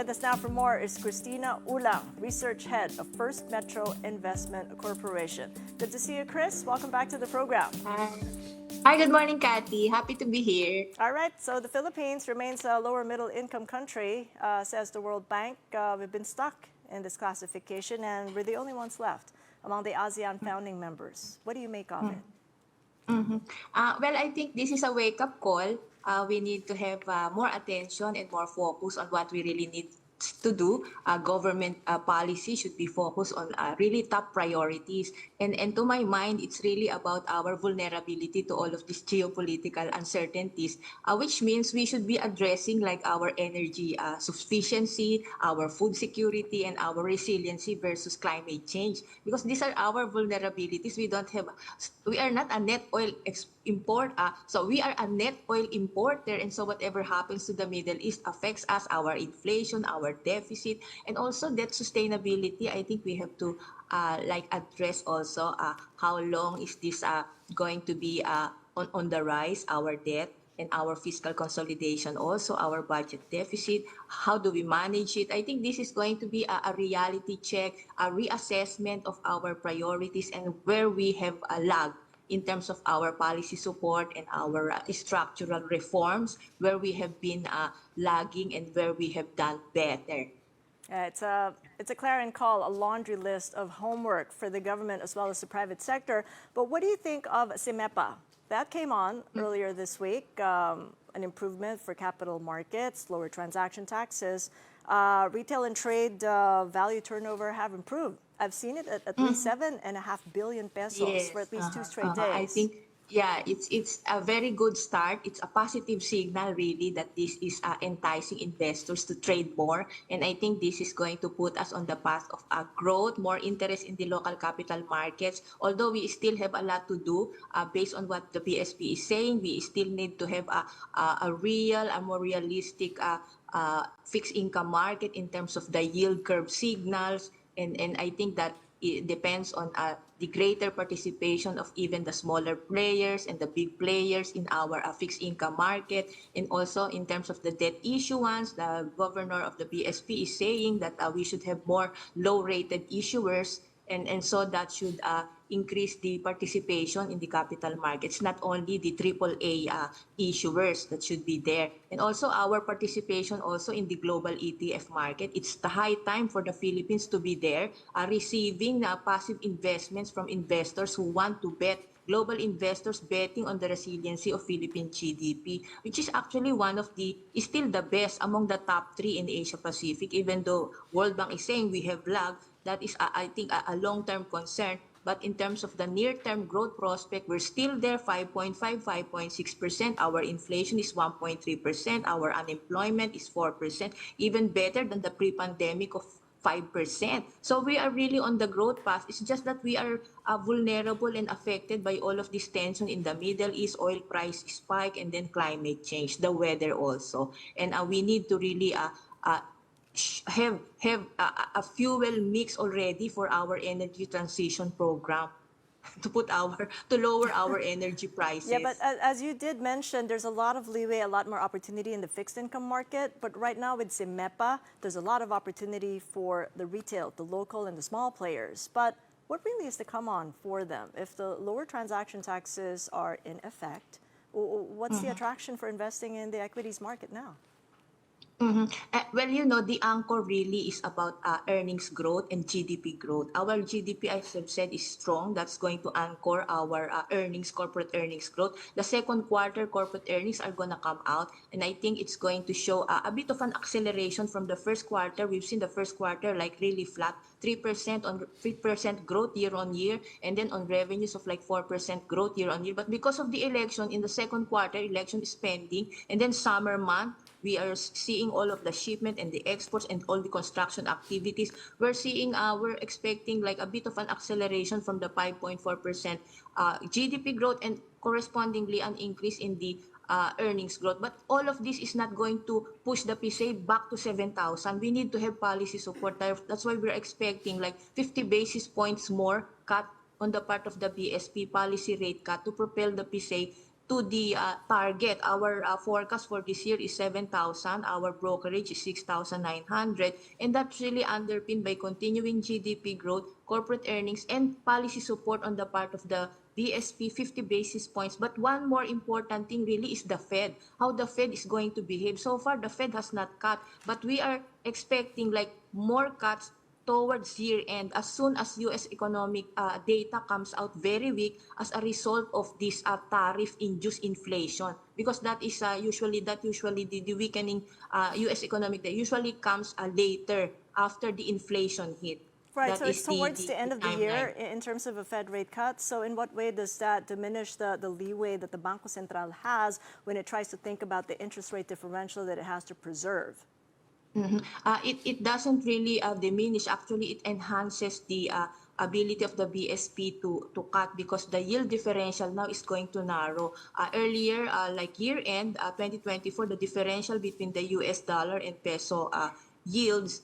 with us now for more is Cristina Ulang, Research Head of First Metro Investment Corporation. Good to see you, Chris. Welcome back to the program. Hi, good morning, Kathy. Happy to be here. All right, so the Philippines remains a lower middle income country, says the World Bank. We've been stuck in this classification and we're the only ones left among the ASEAN founding members. What do you make of it? Well, I think this is a wake-up call. We need to have more attention and more focus on what we really need to do. Government policy should be focused on really top priorities. And to my mind, it's really about our vulnerability to all of these geopolitical uncertainties, which means we should be addressing like our energy sufficiency, our food security, and our resiliency versus climate change. Because these are our vulnerabilities. We are not a net oil so we are a net oil importer, and so whatever happens to the Middle East affects us, our inflation, our deficit, and also debt sustainability. I think we have to address also how long is this going to be on the rise, our debt and our fiscal consolidation, also our budget deficit. How do we manage it? I think this is going to be a reality check, a reassessment of our priorities and where we have a lag in terms of our policy support and our structural reforms, where we have been lagging and where we have done better. It's a clarion call, a laundry list of homework for the government as well as the private sector. But what do you think of Simea? That came on earlier this week, an improvement for capital markets, lower transaction taxes. Retail and trade value turnover have improved. I've seen it at least 7.5 billion pesos for at least two straight days. I think, yeah, it's a very good start. It's a positive signal, really, that this is enticing investors to trade more. And I think this is going to put us on the path of growth, more interest in the local capital markets. Although we still have a lot to do based on what the BSP is saying, we still need to have a more realistic fixed income market in terms of the yield curve signals. And I think that it depends on the greater participation of even the smaller players and the big players in our fixed income market. And also in terms of the debt issuance, the governor of the BSP is saying that we should have more low-rated issuers. And so that should increase the participation in the capital markets, not only the AAA issuers that should be there. And also our participation also in the global ETF market. It's the high time for the Philippines to be there, receiving passive investments from investors who want to bet, global investors betting on the resiliency of Philippine GDP, which is actually is still the best among the top 3 in Asia Pacific, even though World Bank is saying we have lagged. That is, I think, a long-term concern. But in terms of the near-term growth prospect, we're still there, 5.5, 5.6%. Our inflation is 1.3%. Our unemployment is 4%, even better than the pre-pandemic of 5%. So we are really on the growth path. It's just that we are vulnerable and affected by all of this tension in the Middle East, oil price spike, and then climate change, the weather also. And we need to really have a fuel mix already for our energy transition program to lower our energy prices. Yeah, but as you did mention, there's a lot of leeway, a lot more opportunity in the fixed income market. But right now with Simea, there's a lot of opportunity for the retail, the local and the small players. But what really is to come on for them? If the lower transaction taxes are in effect, what's the attraction for investing in the equities market now? Well, the anchor really is about earnings growth and GDP growth. Our GDP, as I've said, is strong. That's going to anchor our corporate earnings growth. The second quarter corporate earnings are going to come out, and I think it's going to show a bit of an acceleration from the first quarter. We've seen the first quarter like really flat, 3% growth year on year, and then on revenues of like 4% growth year on year. But because of the election in the second quarter, election is pending, and then summer month, we are seeing all of the shipment and the exports and all the construction activities. We're expecting like a bit of an acceleration from the 5.4% GDP growth and correspondingly an increase in the earnings growth. But all of this is not going to push the PISA back to 7,000. We need to have policy support. That's why we're expecting like 50 basis points more cut on the part of the BSP policy rate cut to propel the PISA to the target. Our forecast for this year is 7,000. Our brokerage is 6,900. And that's really underpinned by continuing GDP growth, corporate earnings, and policy support on the part of the BSP, 50 basis points. But one more important thing really is the Fed, how the Fed is going to behave. So far, the Fed has not cut, but we are expecting like more cuts towards year-end as soon as U.S. economic data comes out very weak as a result of this tariff-induced inflation, because that is usually the weakening U.S. economic data usually comes later after the inflation hit. Right, That so is it's towards the end of the year timeline. in terms of a Fed rate cut. So in what way does that diminish the leeway that the Banco Central has when it tries to think about the interest rate differential that it has to preserve? It doesn't really diminish. Actually, it enhances the ability of the BSP to cut, because the yield differential now is going to narrow. Earlier, like year-end 2024, the differential between the US dollar and peso yields,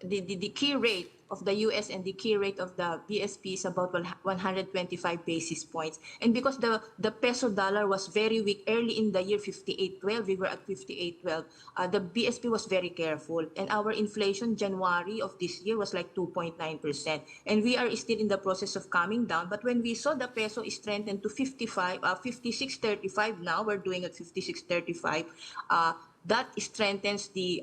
the key rate of the US and the key rate of the BSP is about 125 basis points. And because the peso dollar was very weak early in the year, 58.12, we were at 58.12, the BSP was very careful. And our inflation January of this year was like 2.9%. And we are still in the process of coming down. But when we saw the peso is strengthened to 56.35 now, we're doing at 56.35, that strengthens the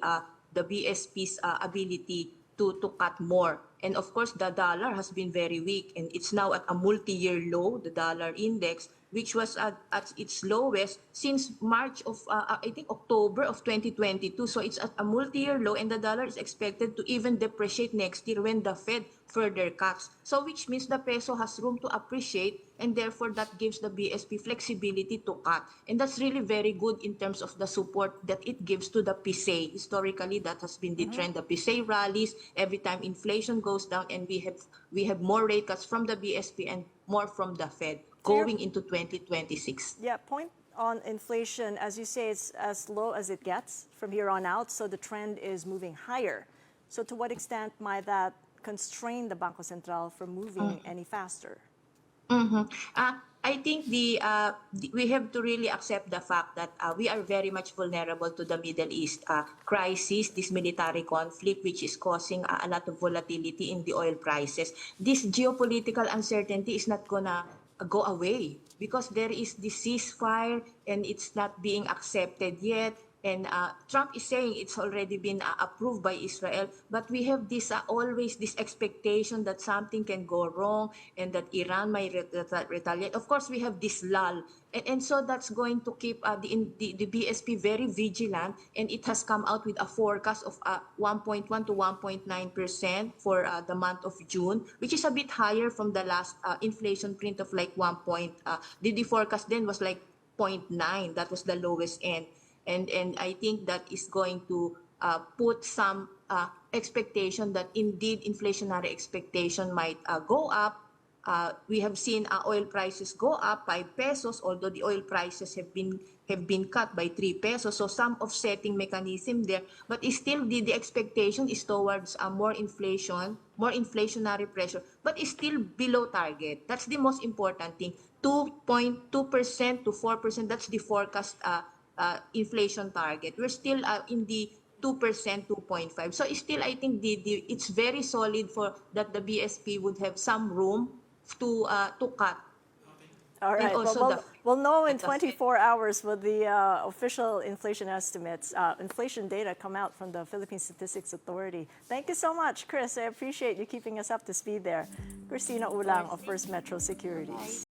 BSP's ability to cut more. And of course, the dollar has been very weak, and it's now at a multi-year low, the dollar index, which was at its lowest since March of, I think, October of 2022. So it's at a multi-year low, and the dollar is expected to even depreciate next year when the Fed further cuts. So which means the peso has room to appreciate, and therefore that gives the BSP flexibility to cut. And that's really very good in terms of the support that it gives to the PISA. Historically, that has been the trend. The PISA rallies every time inflation goes down, and we have more rate cuts from the BSP and more from the Fed going into 2026. Yeah, point on inflation, as you say, it's as low as it gets from here on out, so the trend is moving higher. So to what extent might that constrain the Banco Central from moving any faster? I think we have to really accept the fact that we are very much vulnerable to the Middle East crisis, this military conflict, which is causing a lot of volatility in the oil prices. This geopolitical uncertainty is not gonna go away, because there is this ceasefire and it's not being accepted yet. And Trump is saying it's already been approved by Israel, but we have this always this expectation that something can go wrong and that Iran might retaliate. Of course, we have this lull, and so that's going to keep the BSP very vigilant, and it has come out with a forecast of 1.1 to 1.9% for the month of June, which is a bit higher from the last inflation print of like 1. The forecast then was like 0.9. That was the lowest end. And I think that is going to put some expectation that indeed inflationary expectation might go up. We have seen oil prices go up by pesos, although the oil prices have been cut by 3 pesos. So some offsetting mechanism there, but still the expectation is towards more inflation, more inflationary pressure, but it's still below target. That's the most important thing. 2.2% to 4%. That's the forecast. Inflation target. We're still in the 2%, 2.5. So still, I think it's very solid for that the BSP would have some room to cut. All right. And also Well, we'll know in the 24 hours with the official inflation estimates, inflation data come out from the Philippine Statistics Authority. Thank you so much, Chris. I appreciate you keeping us up to speed there. Cristina Ulang of First Metro Securities.